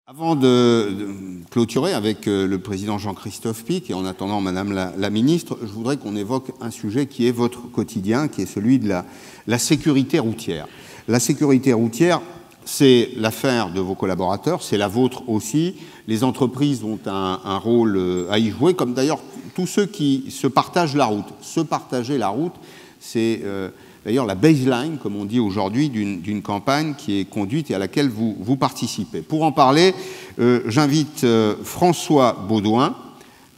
Avant de clôturer avec le président Jean-Christophe Pic et en attendant Madame la ministre, je voudrais qu'on évoque un sujet qui est votre quotidien, qui est celui de la sécurité routière. La sécurité routière, c'est l'affaire de vos collaborateurs, c'est la vôtre aussi. Les entreprises ont un rôle à y jouer, comme d'ailleurs tous ceux qui se partagent la route. Se partager la route, c'est d'ailleurs la baseline, comme on dit aujourd'hui, d'une campagne qui est conduite et à laquelle vous participez. Pour en parler, j'invite François Baudouin,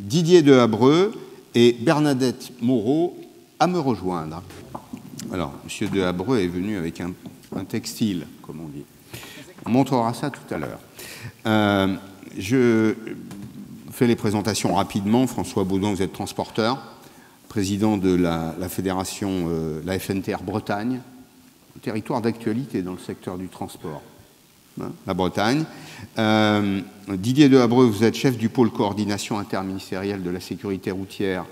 Didier Dehabreux et Bernadette Moreau à me rejoindre. Alors, M. Dehabreux est venu avec un textile, comme on dit. On montrera ça tout à l'heure. Je fais les présentations rapidement. François Baudouin, vous êtes transporteur, président de la fédération, la FNTR Bretagne, un territoire d'actualité dans le secteur du transport, hein, la Bretagne. Didier Dehabreux, vous êtes chef du pôle coordination interministérielle de la sécurité routière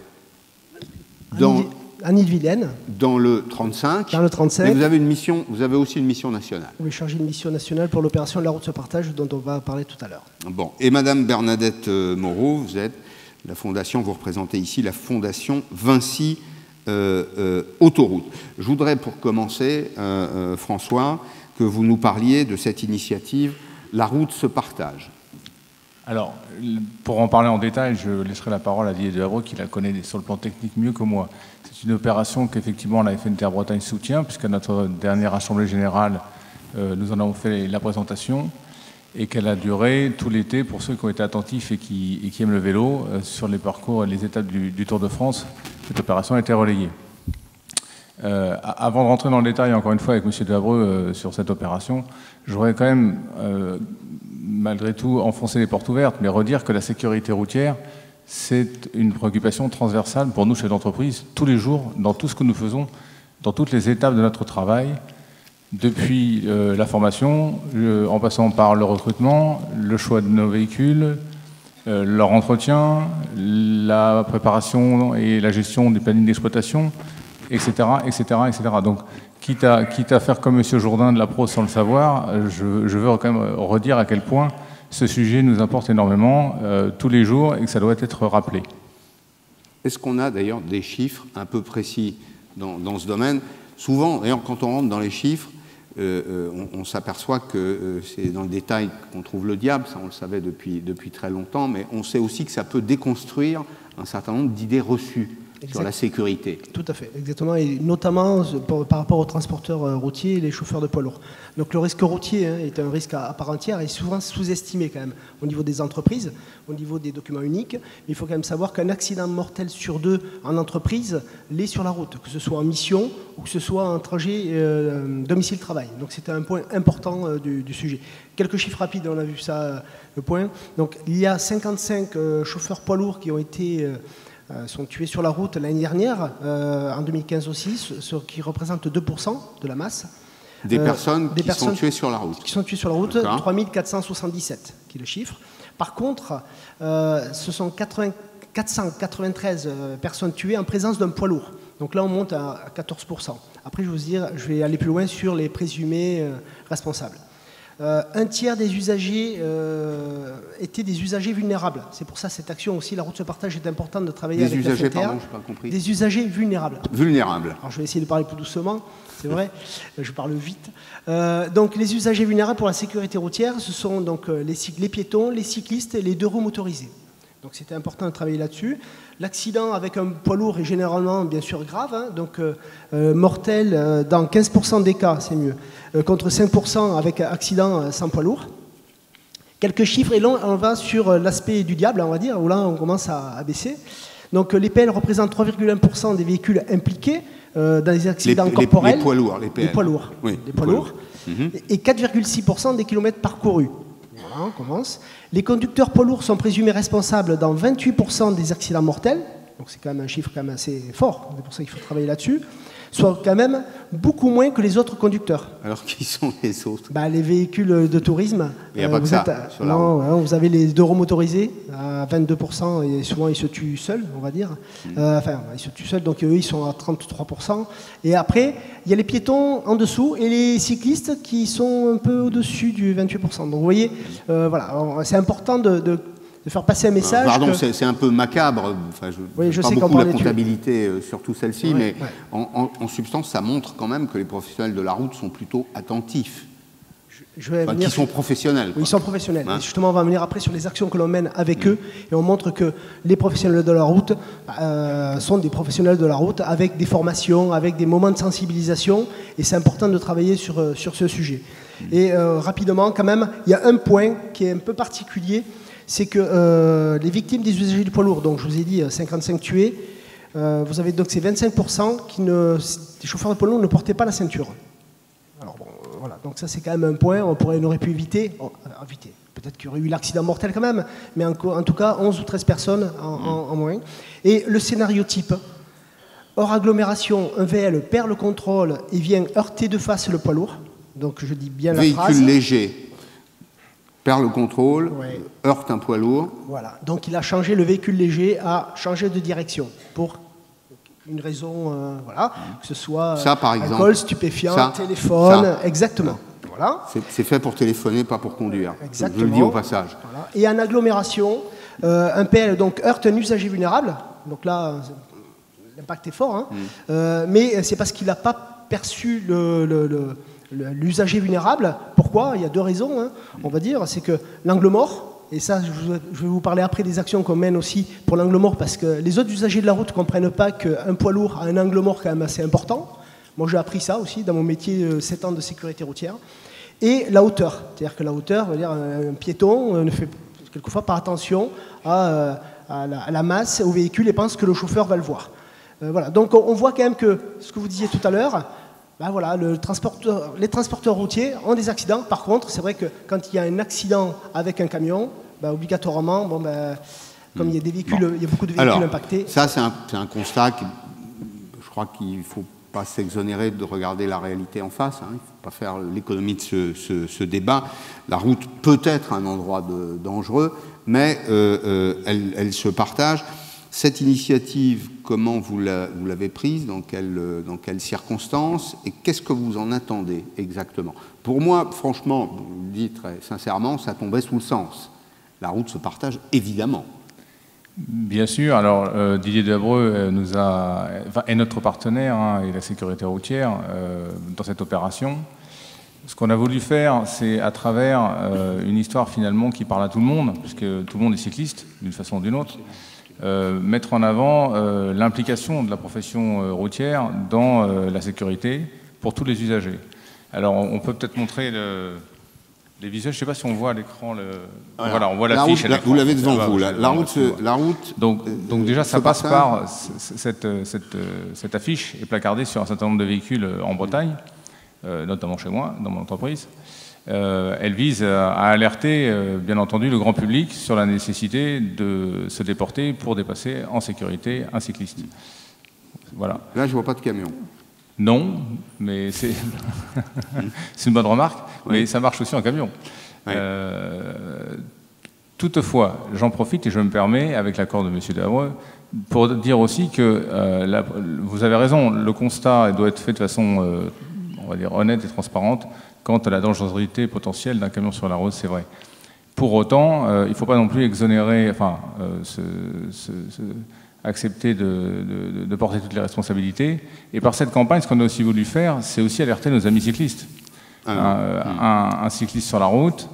en Ille-et-Vilaine. Dans le 35. Dans le 35. Mais vous avez aussi une mission nationale. Oui, chargé de mission nationale pour l'opération de la route se partage, dont on va parler tout à l'heure. Bon. Et Madame Bernadette Moreau, vous êtes la fondation, vous représentez ici la fondation Vinci Autoroute. Je voudrais pour commencer, François, que vous nous parliez de cette initiative La route se partage. Alors, pour en parler en détail, je laisserai la parole à Didier Dehabreux, qui la connaît sur le plan technique mieux que moi. C'est une opération qu'effectivement la FNTR Bretagne soutient, puisqu'à notre dernière Assemblée Générale, nous en avons fait la présentation, et qu'elle a duré tout l'été pour ceux qui ont été attentifs et qui aiment le vélo sur les parcours et les étapes du Tour de France. Cette opération a été relayée. Avant de rentrer dans le détail, encore une fois, avec M. Dehabreux sur cette opération, je voudrais quand même, malgré tout, enfoncer les portes ouvertes, mais redire que la sécurité routière, c'est une préoccupation transversale pour nous, chefs d'entreprise, tous les jours, dans tout ce que nous faisons, dans toutes les étapes de notre travail, depuis la formation, en passant par le recrutement, le choix de nos véhicules, leur entretien, la préparation et la gestion du planning d'exploitation, etc., etc., etc. Donc, quitte à faire comme M. Jourdain de la Pro sans le savoir, je veux quand même redire à quel point ce sujet nous importe énormément tous les jours et que ça doit être rappelé. Est-ce qu'on a d'ailleurs des chiffres un peu précis dans ce domaine? Souvent, d'ailleurs, quand on rentre dans les chiffres, on s'aperçoit que c'est dans le détail qu'on trouve le diable, ça on le savait depuis très longtemps, mais on sait aussi que ça peut déconstruire un certain nombre d'idées reçues sur la sécurité. Tout à fait, exactement, et notamment par rapport aux transporteurs routiers et les chauffeurs de poids lourds. Donc le risque routier est un risque à part entière et souvent sous-estimé quand même au niveau des entreprises, au niveau des documents uniques. Il faut quand même savoir qu'un accident mortel sur 2 en entreprise l'est sur la route, que ce soit en mission ou que ce soit en trajet domicile-travail. Donc c'était un point important du sujet. Quelques chiffres rapides, on a vu ça, le point. Donc il y a 55 chauffeurs poids lourds qui ont été... sont tués sur la route l'année dernière, en 2015 aussi, ce qui représente 2% de la masse. Des personnes qui sont tuées sur la route. Qui sont tuées sur la route, 3477, qui est le chiffre. Par contre, ce sont 493 personnes tuées en présence d'un poids lourd. Donc là, on monte à 14%. Après, je vais aller plus loin sur les présumés responsables. Un tiers des usagers étaient des usagers vulnérables. C'est pour ça cette action aussi, la route se partage, est importante de travailler avec la FNTR. Des usagers, pardon, je n'ai pas compris. Des usagers vulnérables. Vulnérables. Alors je vais essayer de parler plus doucement, c'est vrai, je parle vite. Donc les usagers vulnérables pour la sécurité routière, ce sont donc les piétons, les cyclistes et les 2 roues motorisées. Donc c'était important de travailler là-dessus. L'accident avec un poids lourd est généralement bien sûr grave, hein, donc mortel dans 15% des cas, c'est mieux, contre 5% avec accident sans poids lourd. Quelques chiffres, et là on va sur l'aspect du diable, on va dire, où là on commence à baisser. Donc les PL représentent 3,1% des véhicules impliqués dans les accidents corporels. Les poids lourds, les PL. Les poids lourds, oui, les poids lourds. Et 4,6% des kilomètres parcourus. Voilà, on commence. Les conducteurs poids lourds sont présumés responsables dans 28% des accidents mortels. Donc c'est quand même un chiffre quand même assez fort. C'est pour ça qu'il faut travailler là-dessus. soit quand même beaucoup moins que les autres conducteurs. Alors qui sont les autres? Les véhicules de tourisme. Il n'y a pas que ça sur la route. Non, vous avez les 2 roues motorisés à 22%, et souvent ils se tuent seuls, on va dire. Ils se tuent seuls, donc eux ils sont à 33%. Et après, il y a les piétons en dessous et les cyclistes qui sont un peu au-dessus du 28%. Donc vous voyez, c'est important de faire passer un message. Pardon, c'est un peu macabre. Je sais pas beaucoup la comptabilité, surtout celle-ci, mais en substance, ça montre quand même que les professionnels de la route sont plutôt attentifs. Qui sont professionnels. Oui, ils sont professionnels. Et justement, on va venir après sur les actions que l'on mène avec eux, et on montre que les professionnels de la route sont des professionnels de la route avec des formations, avec des moments de sensibilisation, et c'est important de travailler sur ce sujet. Et rapidement, quand même, il y a un point qui est un peu particulier, c'est que les victimes des usagers du poids lourd, donc je vous ai dit 55 tués, vous avez donc ces 25% des chauffeurs de poids lourd ne portaient pas la ceinture. Alors bon, voilà, donc ça c'est quand même un point, on aurait pu éviter. Peut-être qu'il y aurait eu l'accident mortel quand même, mais en tout cas 11 ou 13 personnes en moins. Et le scénario type, hors agglomération, un VL perd le contrôle et vient heurter de face le poids lourd. Donc je dis bien la phrase. Véhicule léger perd le contrôle, heurte un poids lourd. Voilà, donc il a changé, le véhicule léger a changé de direction pour une raison, que ce soit ça, par exemple, alcool, stupéfiant, téléphone, exactement. Voilà. C'est fait pour téléphoner, pas pour conduire. Exactement. Je le dis au passage. Voilà. Et en agglomération, un PL donc, heurte un usager vulnérable, donc là, l'impact est fort, mais c'est parce qu'il n'a pas perçu l'usager vulnérable. Pourquoi? Il y a 2 raisons, on va dire. C'est que l'angle mort, et ça, je vais vous parler après des actions qu'on mène aussi pour l'angle mort, parce que les autres usagers de la route ne comprennent pas qu'un poids lourd a un angle mort quand même assez important. Moi, j'ai appris ça aussi dans mon métier 7 ans de sécurité routière. Et la hauteur. C'est-à-dire que la hauteur, veut dire un piéton ne fait quelquefois pas attention à la masse, au véhicule, et pense que le chauffeur va le voir. Voilà. Donc, on voit quand même que, ce que vous disiez tout à l'heure, les transporteurs routiers ont des accidents. Par contre, c'est vrai que quand il y a un accident avec un camion, obligatoirement, comme il y a des véhicules, il y a beaucoup de véhicules impactés. Ça, c'est un constat je crois qu'il ne faut pas s'exonérer de regarder la réalité en face. Il ne faut pas faire l'économie de ce débat. La route peut être un endroit dangereux, mais elle se partage. Cette initiative, comment vous l'avez prise, dans quelles circonstances, et qu'est-ce que vous en attendez exactement? Pour moi, franchement, je vous le dis très sincèrement, ça tombait sous le sens. La route se partage évidemment. Bien sûr. Alors, Didier Debreu est notre partenaire et la sécurité routière dans cette opération. Ce qu'on a voulu faire, c'est à travers une histoire finalement qui parle à tout le monde, puisque tout le monde est cycliste d'une façon ou d'une autre. Mettre en avant l'implication de la profession routière dans la sécurité pour tous les usagers. Alors, on peut peut-être montrer les visuels. Je ne sais pas si on voit à l'écran. Voilà, on voit l'affiche. Vous l'avez devant vous. La route. Donc déjà, ça passe par cette affiche est placardée sur un certain nombre de véhicules en Bretagne, notamment chez moi, dans mon entreprise. Elle vise à alerter, bien entendu, le grand public sur la nécessité de se déporter pour dépasser en sécurité un cycliste. Voilà. Là, je ne vois pas de camion. Non, mais c'est une bonne remarque, mais ça marche aussi en camion. Toutefois, j'en profite et je me permets, avec l'accord de M. Debreu, pour dire aussi que vous avez raison, le constat doit être fait de façon, on va dire, honnête et transparente. Quant à la dangerosité potentielle d'un camion sur la route, c'est vrai. Pour autant, il ne faut pas non plus exonérer, accepter de porter toutes les responsabilités. Et par cette campagne, ce qu'on a aussi voulu faire, c'est aussi alerter nos amis cyclistes. Un cycliste sur la route,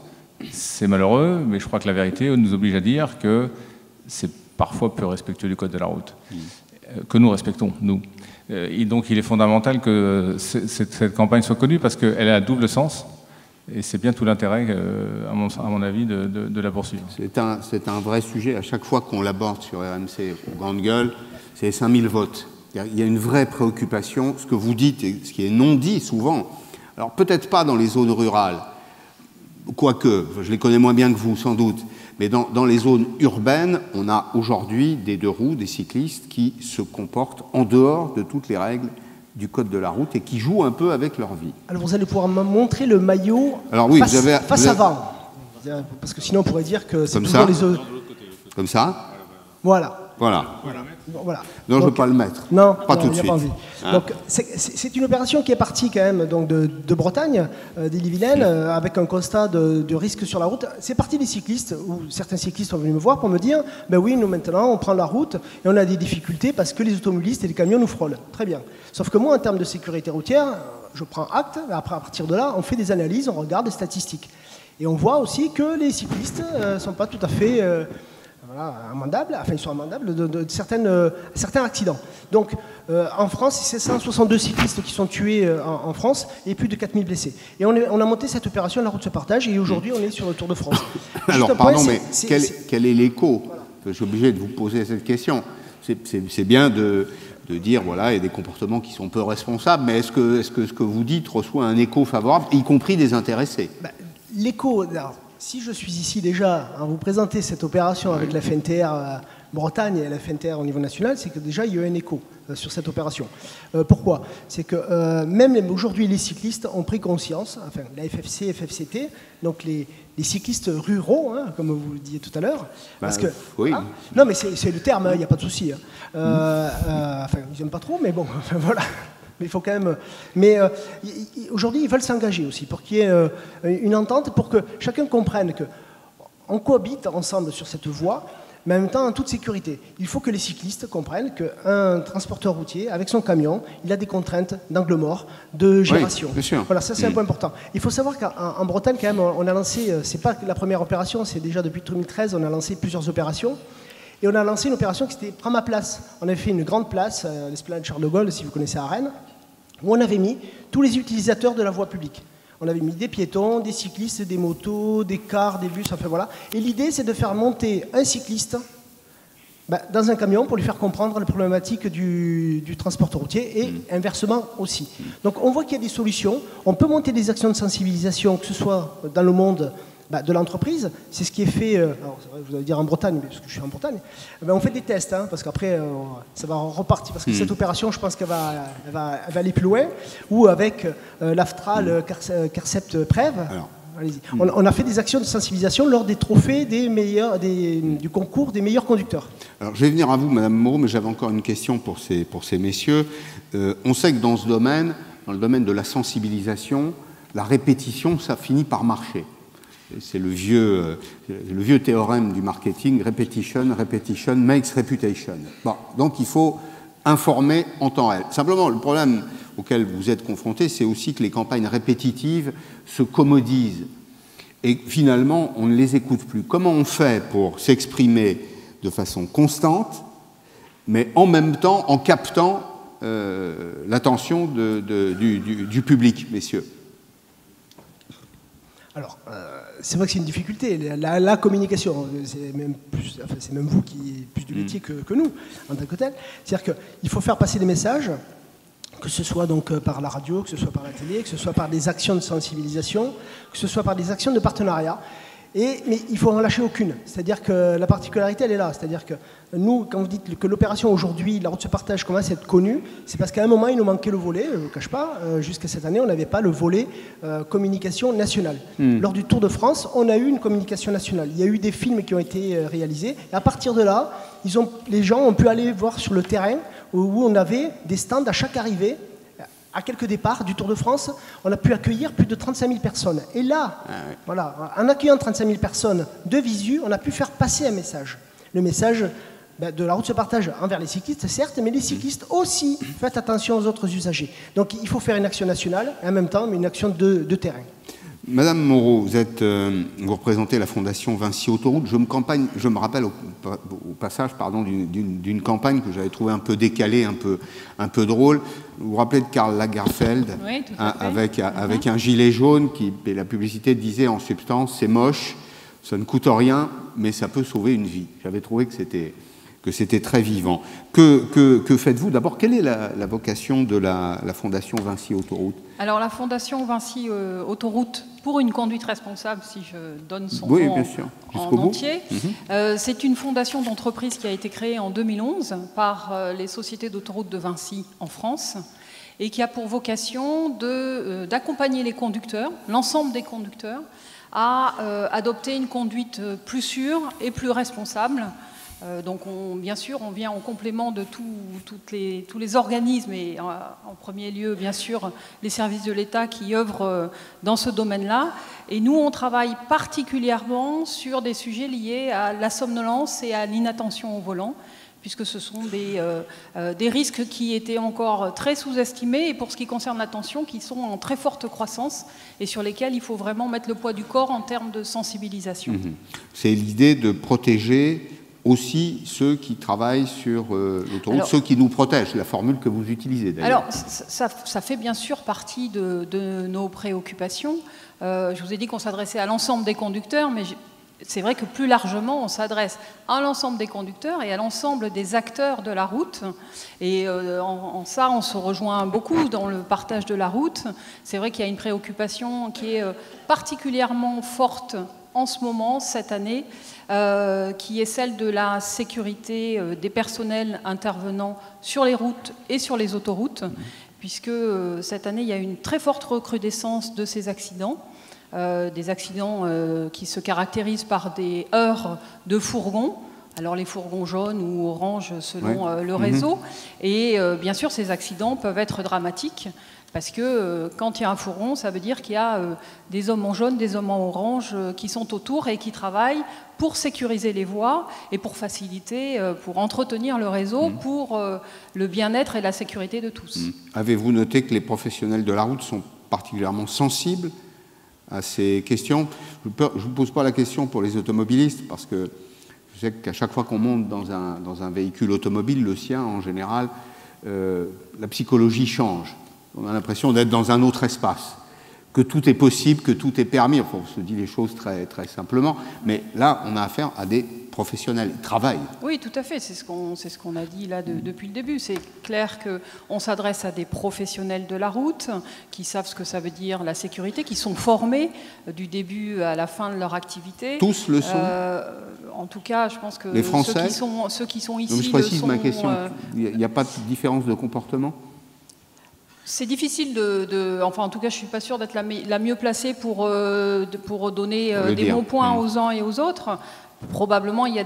c'est malheureux, mais je crois que la vérité nous oblige à dire que c'est parfois peu respectueux du code de la route, que nous respectons, nous. Et donc il est fondamental que cette campagne soit connue parce qu'elle a double sens et c'est bien tout l'intérêt, à mon avis, de la poursuivre. C'est un vrai sujet. À chaque fois qu'on l'aborde sur RMC aux grandes gueules, c'est 5000 votes. Il y a une vraie préoccupation. Ce que vous dites et ce qui est non dit souvent, alors peut-être pas dans les zones rurales, quoique, je les connais moins bien que vous sans doute, mais dans les zones urbaines, on a aujourd'hui des 2 roues, des cyclistes qui se comportent en dehors de toutes les règles du code de la route et qui jouent un peu avec leur vie. Alors vous allez pouvoir me montrer le maillot face avant. Parce que sinon on pourrait dire que c'est toujours les autres. Comme ça. Voilà. Voilà. Voilà. Non, je ne veux pas le mettre. Non, pas tout de suite. Pas envie. Hein? Donc c'est une opération qui est partie quand même donc de Bretagne, d'Ille-et-Vilaine, avec un constat de risque sur la route. C'est parti des cyclistes, où certains cyclistes sont venus me voir pour me dire ben oui, nous maintenant on prend la route et on a des difficultés parce que les automobilistes et les camions nous frôlent. Très bien. Sauf que moi, en termes de sécurité routière, je prends acte, et après à partir de là, on fait des analyses, on regarde des statistiques. Et on voit aussi que les cyclistes ne sont pas tout à fait amendables, enfin ils sont amendables de certains accidents. Donc en France, c'est 162 cyclistes qui sont tués en France et plus de 4000 blessés. Et on a monté cette opération, la route se partage, et aujourd'hui on est sur le Tour de France. Alors pardon, mais quel est l'écho? Je suis obligé de vous poser cette question. C'est bien de dire, voilà, il y a des comportements qui sont peu responsables, mais est-ce que ce que vous dites reçoit un écho favorable, y compris des intéressés? L'écho, si je suis ici déjà à vous présenter cette opération avec la FNTR Bretagne et la FNTR au niveau national, c'est que déjà il y a eu un écho sur cette opération. Pourquoi? C'est que même aujourd'hui les cyclistes ont pris conscience, enfin la FFC, FFCT, donc les cyclistes ruraux, hein, comme vous le disiez tout à l'heure, parce que oui. Non mais c'est le terme, il n'y a pas de souci. Enfin ils n'aiment pas trop, mais bon, enfin, voilà. Il faut quand même. Mais aujourd'hui, ils veulent s'engager aussi pour qu'il y ait une entente, pour que chacun comprenne qu'on cohabite ensemble sur cette voie, mais en même temps en toute sécurité. Il faut que les cyclistes comprennent qu'un transporteur routier, avec son camion, il a des contraintes d'angle mort, de gération. Oui, bien sûr. Voilà, ça c'est un point important. Il faut savoir qu'en Bretagne, quand même, on a lancé, c'est pas la première opération, c'est déjà depuis 2013, on a lancé plusieurs opérations. Et on a lancé une opération qui était « Prends ma place ». On avait fait une grande place, l'esplanade Charles de Gaulle, si vous connaissez à Rennes, où on avait mis tous les utilisateurs de la voie publique. On avait mis des piétons, des cyclistes, des motos, des cars, des bus, enfin voilà. Et l'idée, c'est de faire monter un cycliste dans un camion pour lui faire comprendre les problématiques du transport routier et inversement aussi. Donc on voit qu'il y a des solutions. On peut monter des actions de sensibilisation, que ce soit dans le monde de l'entreprise. C'est ce qui est fait, alors c'est vrai, vous allez dire en Bretagne, parce que je suis en Bretagne, on fait des tests, hein, parce qu'après ça va repartir, parce que cette opération, je pense qu'elle va aller plus loin, ou avec l'AFTRA, CARCEPT Prève. Allez-y. On a fait des actions de sensibilisation lors des trophées du concours des meilleurs conducteurs. Alors, je vais venir à vous, Madame Moreau, mais j'avais encore une question pour ces messieurs. On sait que dans le domaine de la sensibilisation, la répétition, ça finit par marcher. C'est le vieux théorème du marketing, repetition makes reputation. Bon, donc il faut informer en temps réel. Simplement, le problème auquel vous êtes confrontés, c'est aussi que les campagnes répétitives se commodisent. Et finalement, on ne les écoute plus. Comment on fait pour s'exprimer de façon constante, mais en même temps en captant l'attention du public, messieurs? Alors, c'est vrai que c'est une difficulté. La communication, c'est même vous qui êtes plus du métier que nous, en tant que tel. C'est-à-dire qu'il faut faire passer des messages, que ce soit donc par la radio, que ce soit par la télé, que ce soit par des actions de sensibilisation, que ce soit par des actions de partenariat. Mais il ne faut en lâcher aucune. C'est-à-dire que la particularité, elle est là. C'est-à-dire que nous, quand vous dites que l'opération aujourd'hui, la route se partage, commence à être connue, c'est parce qu'à un moment, il nous manquait le volet, je ne le cache pas. Jusqu'à cette année, on n'avait pas le volet communication nationale. Lors du Tour de France, on a eu une communication nationale. Il y a eu des films qui ont été réalisés. Et à partir de là, les gens ont pu aller voir sur le terrain où on avait des stands à chaque arrivée. À quelques départs du Tour de France, on a pu accueillir plus de 35 000 personnes. Et là, voilà, en accueillant 35 000 personnes de visu, on a pu faire passer un message. Le message de la route se partage envers les cyclistes, certes, mais les cyclistes aussi, faites attention aux autres usagers. Donc il faut faire une action nationale, et en même temps, mais une action de terrain. Madame Moreau, vous représentez la Fondation Vinci Autoroute. Je me rappelle au passage d'une campagne que j'avais trouvée un peu décalée, un peu drôle. Vous vous rappelez de Karl Lagerfeld, oui, tout à fait. avec un gilet jaune et la publicité disait en substance, c'est moche, ça ne coûte rien, mais ça peut sauver une vie. J'avais trouvé que c'était très vivant. Que faites-vous? D'abord, quelle est la vocation de la Fondation Vinci Autoroute? Alors, la Fondation Vinci Autoroute pour une conduite responsable, si je donne son oui, nom bien sûr. en entier, c'est une fondation d'entreprise qui a été créée en 2011 par les sociétés d'autoroutes de Vinci en France et qui a pour vocation d'accompagner les conducteurs, l'ensemble des conducteurs, à adopter une conduite plus sûre et plus responsable. Donc bien sûr, on vient en complément de tous les organismes et en premier lieu, bien sûr, les services de l'État qui œuvrent dans ce domaine-là. Et nous, on travaille particulièrement sur des sujets liés à la somnolence et à l'inattention au volant, puisque ce sont des risques qui étaient encore très sous-estimés et pour ce qui concerne l'attention, qui sont en très forte croissance et sur lesquels il faut vraiment mettre le poids du corps en termes de sensibilisation. C'est l'idée de protéger aussi ceux qui travaillent sur l'autoroute, ceux qui nous protègent, la formule que vous utilisez d'ailleurs. Alors, ça fait bien sûr partie de nos préoccupations. Je vous ai dit qu'on s'adressait à l'ensemble des conducteurs, mais c'est vrai que plus largement, on s'adresse à l'ensemble des conducteurs et à l'ensemble des acteurs de la route. Et en ça, on se rejoint beaucoup dans le partage de la route. C'est vrai qu'il y a une préoccupation qui est particulièrement forte en ce moment, cette année, qui est celle de la sécurité des personnels intervenant sur les routes et sur les autoroutes, puisque cette année, il y a une très forte recrudescence de ces accidents. Des accidents qui se caractérisent par des heurts de fourgons, alors les fourgons jaunes ou oranges selon le réseau, et bien sûr ces accidents peuvent être dramatiques, parce que quand il y a un fourgon, ça veut dire qu'il y a des hommes en jaune, des hommes en orange qui sont autour et qui travaillent pour sécuriser les voies et pour faciliter, pour entretenir le réseau, pour le bien-être et la sécurité de tous. Avez-vous noté que les professionnels de la route sont particulièrement sensibles à ces questions? Je ne vous pose pas la question pour les automobilistes, parce que je sais qu'à chaque fois qu'on monte dans un véhicule automobile, le sien en général, la psychologie change. On a l'impression d'être dans un autre espace, que tout est possible, que tout est permis. Enfin, on se dit les choses très, très simplement, mais là, on a affaire à des professionnels, ils travaillent. Oui, tout à fait, c'est ce qu'on a dit là depuis le début. C'est clair qu'on s'adresse à des professionnels de la route qui savent ce que ça veut dire la sécurité, qui sont formés du début à la fin de leur activité. Tous le sont. En tout cas, je pense que les Français, ceux qui sont ici donc je précise ma question, il n'y a pas de différence de comportement? C'est difficile enfin en tout cas je ne suis pas sûre d'être la mieux placée pour donner des bons points aux uns et aux autres. Probablement il y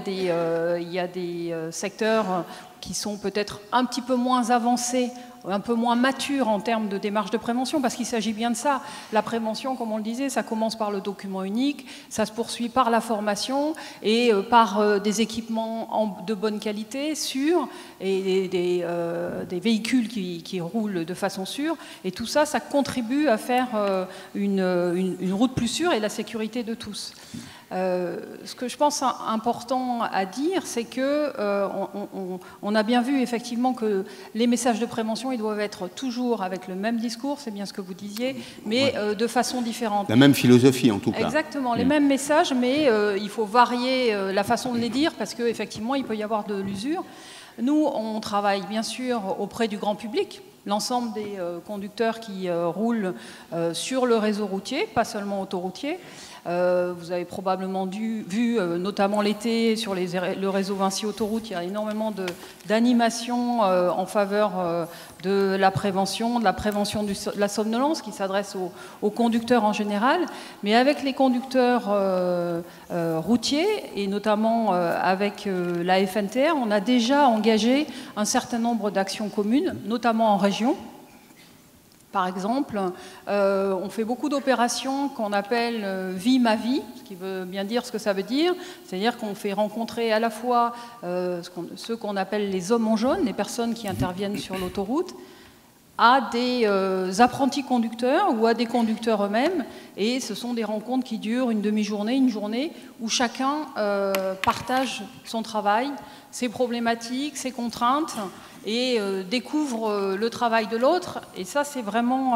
a des secteurs qui sont peut-être un petit peu moins avancés, un peu moins matures en termes de démarche de prévention, parce qu'il s'agit bien de ça. La prévention, comme on le disait, ça commence par le document unique, ça se poursuit par la formation et par des équipements de bonne qualité, sûrs, et des véhicules qui roulent de façon sûre. Et tout ça, ça contribue à faire une route plus sûre et la sécurité de tous. Ce que je pense important à dire, c'est que on a bien vu effectivement que les messages de prévention, ils doivent être toujours avec le même discours, c'est bien ce que vous disiez, mais de façon différente. La même philosophie en tout cas. Exactement, les mêmes messages, mais il faut varier la façon de les dire, parce qu'effectivement, il peut y avoir de l'usure. Nous, on travaille bien sûr auprès du grand public, l'ensemble des conducteurs qui roulent sur le réseau routier, pas seulement autoroutier. Vous avez probablement vu, notamment l'été, sur le réseau Vinci Autoroute, il y a énormément d'animations en faveur de la prévention de la somnolence, qui s'adresse aux conducteurs en général, mais avec les conducteurs routiers, et notamment avec la FNTR, on a déjà engagé un certain nombre d'actions communes, notamment en région. Par exemple, on fait beaucoup d'opérations qu'on appelle « Vie ma vie », ce qui veut bien dire ce que ça veut dire. C'est-à-dire qu'on fait rencontrer à la fois ceux qu'on appelle les hommes en jaune, les personnes qui interviennent sur l'autoroute, à des apprentis conducteurs ou à des conducteurs eux-mêmes. Et ce sont des rencontres qui durent une demi-journée, une journée, où chacun partage son travail, ses problématiques, ses contraintes, et découvre le travail de l'autre. Et ça, c'est vraiment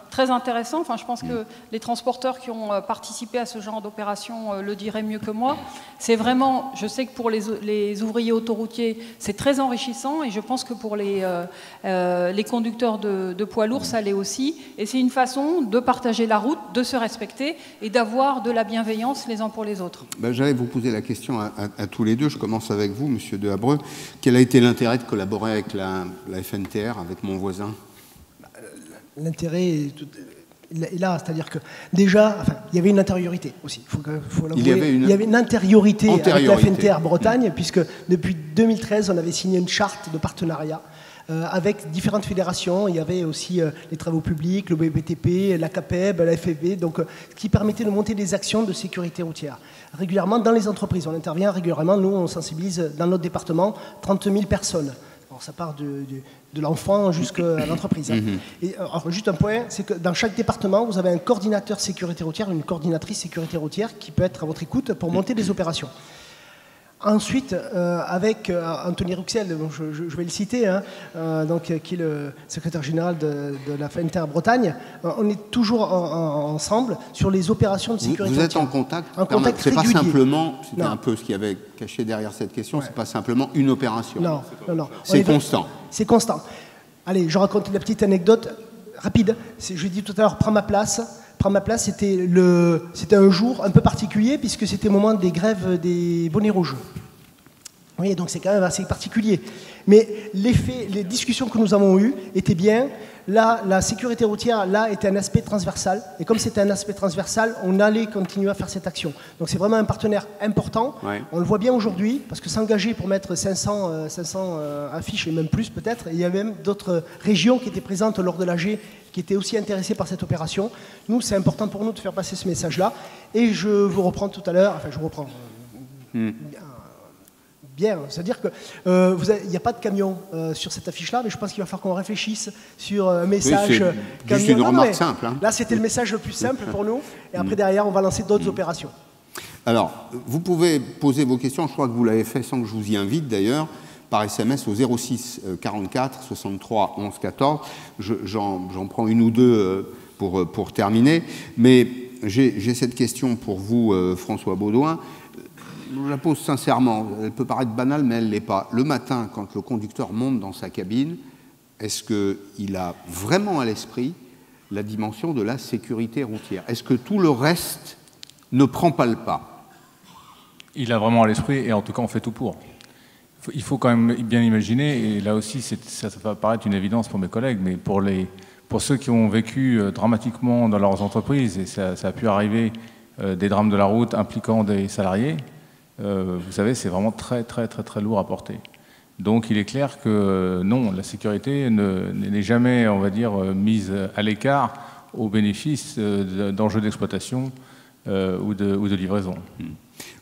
très intéressant. Enfin, je pense que les transporteurs qui ont participé à ce genre d'opération le diraient mieux que moi. C'est vraiment, je sais que pour les ouvriers autoroutiers, c'est très enrichissant, et je pense que pour les conducteurs de poids lourds, ça l'est aussi. Et c'est une façon de partager la route, de se respecter et d'avoir de la bienveillance les uns pour les autres. Ben, j'allais vous poser la question à tous les deux. Je commence avec vous, Monsieur Dehabreux. Quel a été l'intérêt de collaborer avec la FNTR, avec mon voisin? l'intérêt est là, c'est-à-dire que déjà, il y avait une antériorité aussi. Faut il y avait une antériorité avec la FNTR Bretagne, puisque depuis 2013, on avait signé une charte de partenariat avec différentes fédérations. Il y avait aussi les travaux publics, le BPTP, la CAPEB, la FFB, donc, ce qui permettait de monter des actions de sécurité routière. Régulièrement dans les entreprises, on intervient régulièrement, nous on sensibilise dans notre département 30 000 personnes. Alors ça part de l'enfant jusqu'à l'entreprise. Et alors, juste un point, c'est que dans chaque département, vous avez un coordinateur sécurité routière, une coordinatrice sécurité routière qui peut être à votre écoute pour monter des opérations. Ensuite, avec Anthony Ruxel, donc je vais le citer, hein, qui est le secrétaire général de la FNTR Bretagne, on est toujours ensemble sur les opérations de sécurité. Vous êtes en contact. En contact c'est pas régulier. Simplement, c'était un peu ce qu'il y avait caché derrière cette question, c'est pas simplement une opération. Non. C'est constant. C'est constant. Allez, je raconte la petite anecdote rapide. Je l'ai dit tout à l'heure, prends ma place. C'était un jour un peu particulier puisque c'était au moment des grèves des bonnets rouges. Oui, donc c'est quand même assez particulier. Mais les discussions que nous avons eues étaient bien. Là, la sécurité routière, là, était un aspect transversal. Et comme c'était un aspect transversal, on allait continuer à faire cette action. Donc c'est vraiment un partenaire important. Ouais. On le voit bien aujourd'hui, parce que s'engager pour mettre 500 affiches, et même plus peut-être, il y avait même d'autres régions qui étaient présentes lors de l'AG, qui étaient aussi intéressées par cette opération. Nous, c'est important pour nous de faire passer ce message-là. Et je vous reprends tout à l'heure, bien, c'est-à-dire qu'il n'y a pas de camion sur cette affiche-là, mais je pense qu'il va falloir qu'on réfléchisse sur un message. Oui, c'est juste une remarque simple. Hein. Là, c'était le message le plus simple pour nous, et après, derrière, on va lancer d'autres opérations. Alors, vous pouvez poser vos questions, je crois que vous l'avez fait sans que je vous y invite d'ailleurs, par SMS au 06 44 63 11 14. J'en prends une ou deux pour terminer, mais j'ai cette question pour vous, François Baudouin. Je la pose sincèrement, elle peut paraître banale, mais elle ne l'est pas. Le matin, quand le conducteur monte dans sa cabine, est-ce qu'il a vraiment à l'esprit la dimension de la sécurité routière? Est-ce que tout le reste ne prend pas le pas? Il a vraiment à l'esprit, et en tout cas, on fait tout pour. Il faut quand même bien imaginer, et là aussi, ça va paraître une évidence pour mes collègues, mais pour ceux qui ont vécu dramatiquement dans leurs entreprises, et ça a pu arriver des drames de la route impliquant des salariés, vous savez, c'est vraiment très, très, très, très lourd à porter. Donc, il est clair que non, la sécurité n'est jamais, on va dire, mise à l'écart au bénéfice d'enjeux d'exploitation ou de livraison.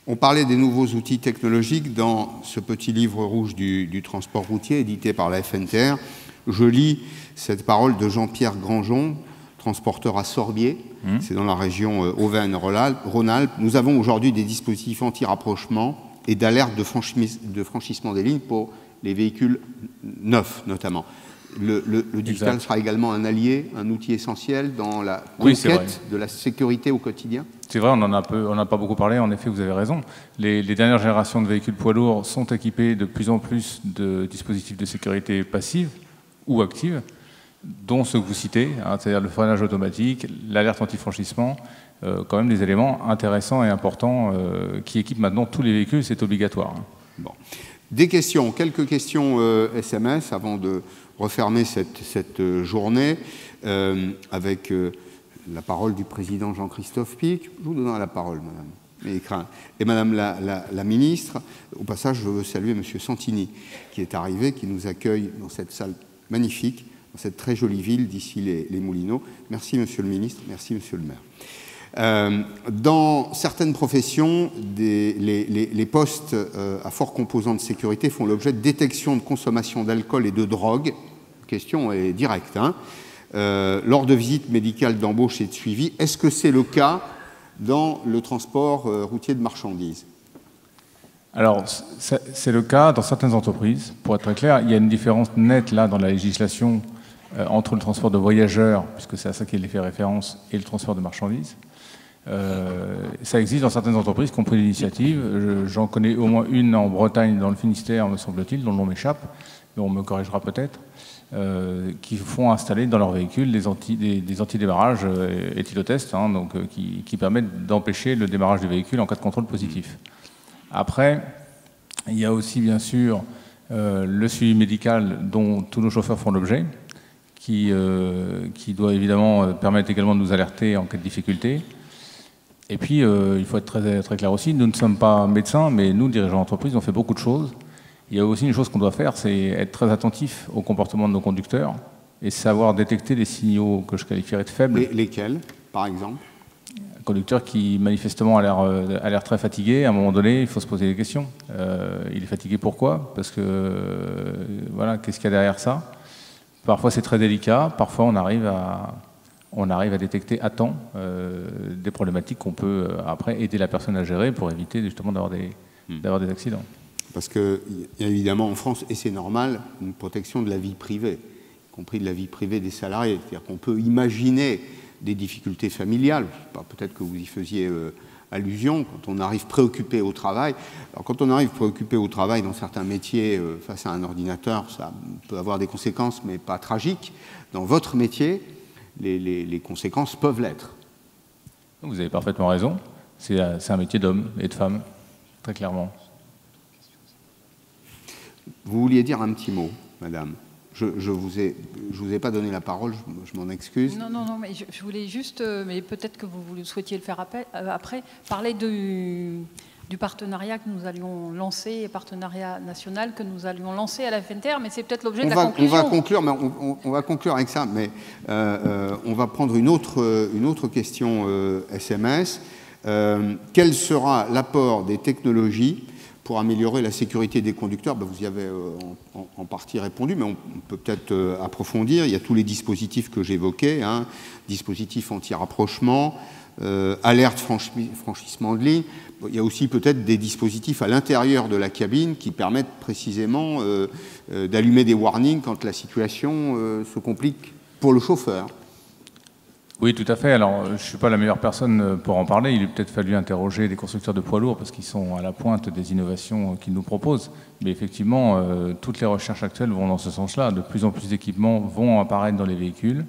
On parlait des nouveaux outils technologiques dans ce petit livre rouge du transport routier édité par la FNTR. Je lis cette parole de Jean-Pierre Grangeon, transporteur à Sorbier, c'est dans la région Auvergne-Rhône-Alpes. Nous avons aujourd'hui des dispositifs anti-rapprochement et d'alerte de franchissement des lignes pour les véhicules neufs, notamment. Le digital sera également un allié, un outil essentiel dans la conquête de la sécurité au quotidien. C'est vrai, on n'en a pas beaucoup parlé, en effet, vous avez raison. Les dernières générations de véhicules poids lourds sont équipés de plus en plus de dispositifs de sécurité passive ou active, dont ceux que vous citez, hein, c'est-à-dire le freinage automatique, l'alerte anti-franchissement, quand même des éléments intéressants et importants qui équipent maintenant tous les véhicules, c'est obligatoire. Bon. Quelques questions SMS avant de refermer cette journée avec la parole du président Jean-Christophe Pic. Je vous donnerai la parole, madame. Et madame la ministre, au passage, je veux saluer monsieur Santini, qui est arrivé, qui nous accueille dans cette salle magnifique, dans cette très jolie ville d'ici les Moulineaux. Merci, monsieur le ministre. Merci, monsieur le maire. Dans certaines professions, les postes à fort composant de sécurité font l'objet de détection de consommation d'alcool et de drogue. La question est directe. Lors de visites médicales d'embauche et de suivi, est-ce que c'est le cas dans le transport routier de marchandises? Alors, c'est le cas dans certaines entreprises. Pour être très clair, il y a une différence nette là dans la législation entre le transport de voyageurs, puisque c'est à ça qu'il fait référence, et le transport de marchandises. Ça existe dans certaines entreprises qui ont pris l'initiative. J'en connais au moins une en Bretagne, dans le Finistère, me semble-t-il, dont le nom m'échappe, mais on me corrigera peut-être, qui font installer dans leur véhicule des antidémarrages éthylotest, hein, donc, qui permettent d'empêcher le démarrage du véhicule en cas de contrôle positif. Après, il y a aussi bien sûr le suivi médical dont tous nos chauffeurs font l'objet, qui doit évidemment permettre également de nous alerter en cas de difficulté. Et puis, il faut être très, très clair aussi, nous ne sommes pas médecins, mais nous, dirigeants d'entreprise, on fait beaucoup de choses. Il y a aussi une chose qu'on doit faire, c'est être très attentif au comportement de nos conducteurs et savoir détecter les signaux que je qualifierais de faibles. Lesquels, par exemple? Un conducteur qui manifestement a l'air très fatigué, à un moment donné, il faut se poser des questions. Il est fatigué pourquoi? Parce que, voilà, qu'est-ce qu'il y a derrière ça? Parfois c'est très délicat, parfois on arrive à détecter à temps des problématiques qu'on peut après aider la personne à gérer pour éviter justement d'avoir des accidents. Parce qu'il y a évidemment en France, et c'est normal, une protection de la vie privée, y compris de la vie privée des salariés. C'est-à-dire qu'on peut imaginer des difficultés familiales, peut-être que vous y faisiez allusion, quand on arrive préoccupé au travail. Alors quand on arrive préoccupé au travail dans certains métiers face à un ordinateur, ça peut avoir des conséquences, mais pas tragiques. Dans votre métier, les conséquences peuvent l'être. Vous avez parfaitement raison. C'est un métier d'homme et de femme, très clairement. Vous vouliez dire un petit mot, madame? Je vous ai pas donné la parole, je m'en excuse. Non, mais je voulais juste, mais peut-être que vous souhaitiez le faire après, parler du partenariat que nous allions lancer, partenariat national que nous allions lancer à la FNTR, mais c'est peut-être l'objet de la conclusion. On va conclure avec ça, mais on va prendre une autre question SMS. Quel sera l'apport des technologies pour améliorer la sécurité des conducteurs? Vous y avez en partie répondu, mais on peut peut-être approfondir. Il y a tous les dispositifs que j'évoquais, dispositifs anti-rapprochement, alerte franchissement de ligne. Il y a aussi peut-être des dispositifs à l'intérieur de la cabine qui permettent précisément d'allumer des warnings quand la situation se complique pour le chauffeur. Oui, tout à fait. Alors, je ne suis pas la meilleure personne pour en parler. Il a peut-être fallu interroger les constructeurs de poids lourds parce qu'ils sont à la pointe des innovations qu'ils nous proposent. Mais effectivement, toutes les recherches actuelles vont dans ce sens-là. De plus en plus d'équipements vont apparaître dans les véhicules,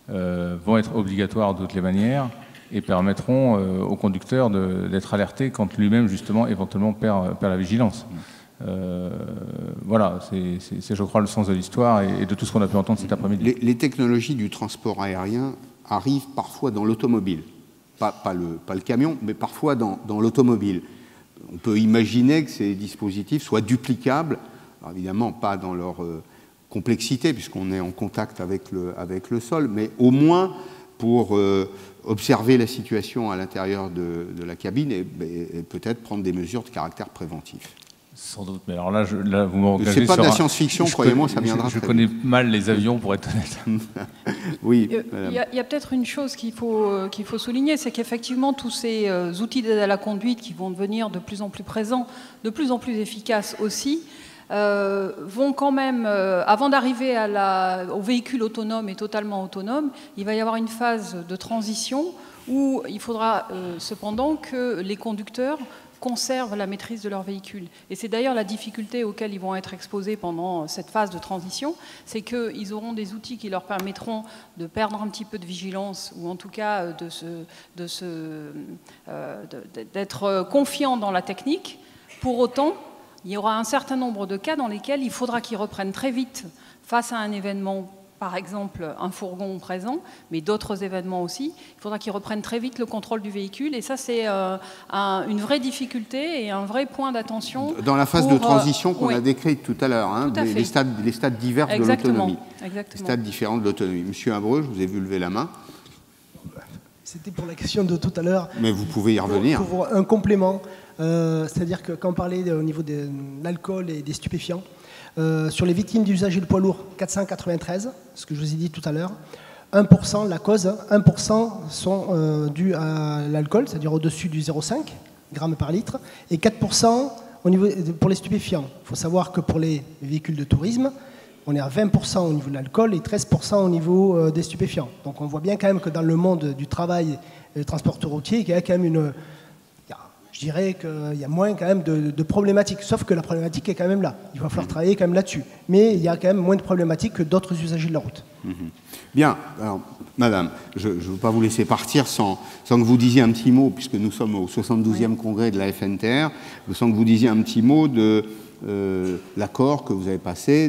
vont être obligatoires de toutes les manières et permettront au conducteur d'être alerté quand lui-même, justement, éventuellement perd la vigilance. Voilà, c'est, je crois, le sens de l'histoire et de tout ce qu'on a pu entendre cet après-midi. Les technologies du transport aérien arrivent parfois dans l'automobile. Pas le camion, mais parfois dans l'automobile. On peut imaginer que ces dispositifs soient duplicables, alors évidemment pas dans leur complexité, puisqu'on est en contact avec le sol, mais au moins pour observer la situation à l'intérieur de la cabine et peut-être prendre des mesures de caractère préventif. Sans doute, mais alors là vous m'engagez. C'est pas de la science-fiction, croyez-moi, ça viendra. Je connais mal les avions, pour être honnête. Oui. Il y a peut-être une chose qu'il faut souligner, c'est qu'effectivement tous ces outils d'aide à la conduite qui vont devenir de plus en plus présents, de plus en plus efficaces aussi, vont quand même, avant d'arriver au véhicule autonome et totalement autonome, il va y avoir une phase de transition où il faudra cependant que les conducteurs conservent la maîtrise de leur véhicule. Et c'est d'ailleurs la difficulté auquel ils vont être exposés pendant cette phase de transition, c'est qu'ils auront des outils qui leur permettront de perdre un petit peu de vigilance, ou en tout cas d'être confiants dans la technique. Pour autant, il y aura un certain nombre de cas dans lesquels il faudra qu'ils reprennent très vite face à un événement, par exemple un fourgon présent, mais d'autres événements aussi. Il faudra qu'ils reprennent très vite le contrôle du véhicule. Et ça, c'est une vraie difficulté et un vrai point d'attention. Dans la phase de transition qu'on a décrite tout à l'heure, les stades divers de l'autonomie. Les stades différents de l'autonomie. Monsieur Abreu, je vous ai vu lever la main. C'était pour la question de tout à l'heure. Mais vous pouvez y revenir. Pour un complément, c'est-à-dire que quand on parlait au niveau de l'alcool et des stupéfiants, sur les victimes d'usagers de poids lourds, 493, ce que je vous ai dit tout à l'heure, 1%, la cause, 1% sont dus à l'alcool, c'est-à-dire au-dessus du 0,5 grammes par litre, et 4% pour les stupéfiants. Il faut savoir que pour les véhicules de tourisme, on est à 20% au niveau de l'alcool et 13% au niveau des stupéfiants. Donc on voit bien quand même que dans le monde du travail et du transport routier, il y a quand même je dirais qu'il y a moins quand même de problématiques, sauf que la problématique est quand même là. Il va falloir travailler quand même là-dessus. Mais il y a quand même moins de problématiques que d'autres usagers de la route. Bien. Alors, madame, je ne veux pas vous laisser partir sans que vous disiez un petit mot, puisque nous sommes au 72e congrès de la FNTR, sans que vous disiez un petit mot de l'accord que vous avez passé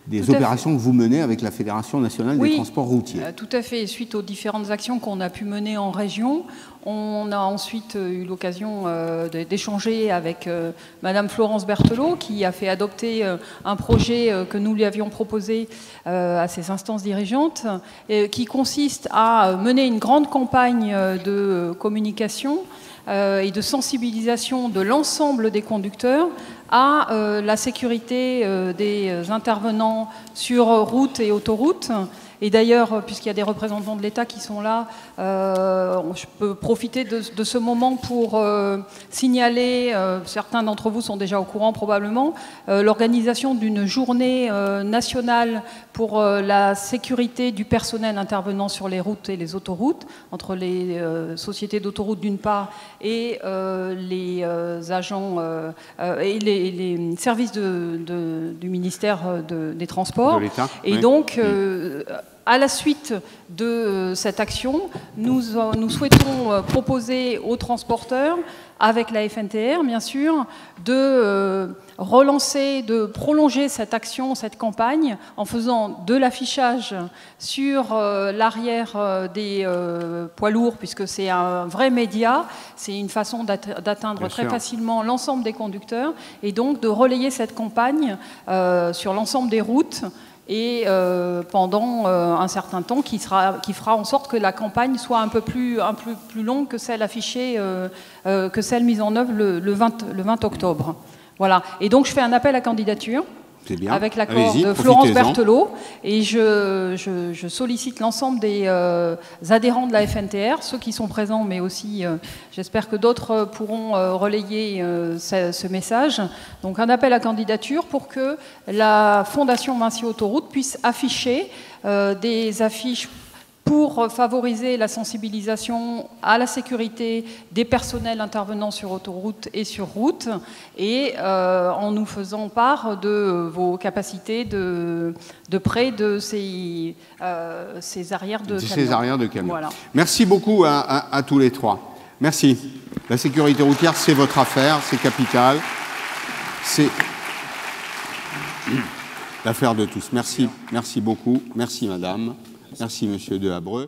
des opérations que vous menez avec la Fédération nationale des transports routiers. Tout à fait. Suite aux différentes actions qu'on a pu mener en région, on a ensuite eu l'occasion d'échanger avec Madame Florence Berthelot, qui a fait adopter un projet que nous lui avions proposé à ses instances dirigeantes, qui consiste à mener une grande campagne de communication et de sensibilisation de l'ensemble des conducteurs à la sécurité des intervenants sur route et autoroute. Et d'ailleurs, puisqu'il y a des représentants de l'État qui sont là, je peux profiter de ce moment pour signaler, certains d'entre vous sont déjà au courant probablement, l'organisation d'une journée nationale pour la sécurité du personnel intervenant sur les routes et les autoroutes, entre les sociétés d'autoroutes d'une part et les agents et les services du ministère des Transports. De l'État. Et donc, à la suite de cette action, nous souhaitons proposer aux transporteurs, avec la FNTR bien sûr, de relancer, de prolonger cette action, cette campagne, en faisant de l'affichage sur l'arrière des poids lourds, puisque c'est un vrai média, c'est une façon d'atteindre très facilement l'ensemble des conducteurs, et donc de relayer cette campagne sur l'ensemble des routes, et pendant un certain temps qui fera en sorte que la campagne soit un peu plus longue que celle affichée, que celle mise en œuvre le 20 octobre. Voilà. Et donc je fais un appel à candidature avec l'accord de Florence Berthelot, et je sollicite l'ensemble des adhérents de la FNTR, ceux qui sont présents, mais aussi j'espère que d'autres pourront relayer ce message. Donc un appel à candidature pour que la Fondation Vinci Autoroute puisse afficher des affiches pour favoriser la sensibilisation à la sécurité des personnels intervenant sur autoroute et sur route, et en nous faisant part de vos capacités de prêt de ces arrières de camions. Ces arrières de camions. Voilà. Merci beaucoup à tous les trois. Merci. La sécurité routière, c'est votre affaire, c'est capital. C'est l'affaire de tous. Merci beaucoup. Merci madame. Merci monsieur Dehabreux.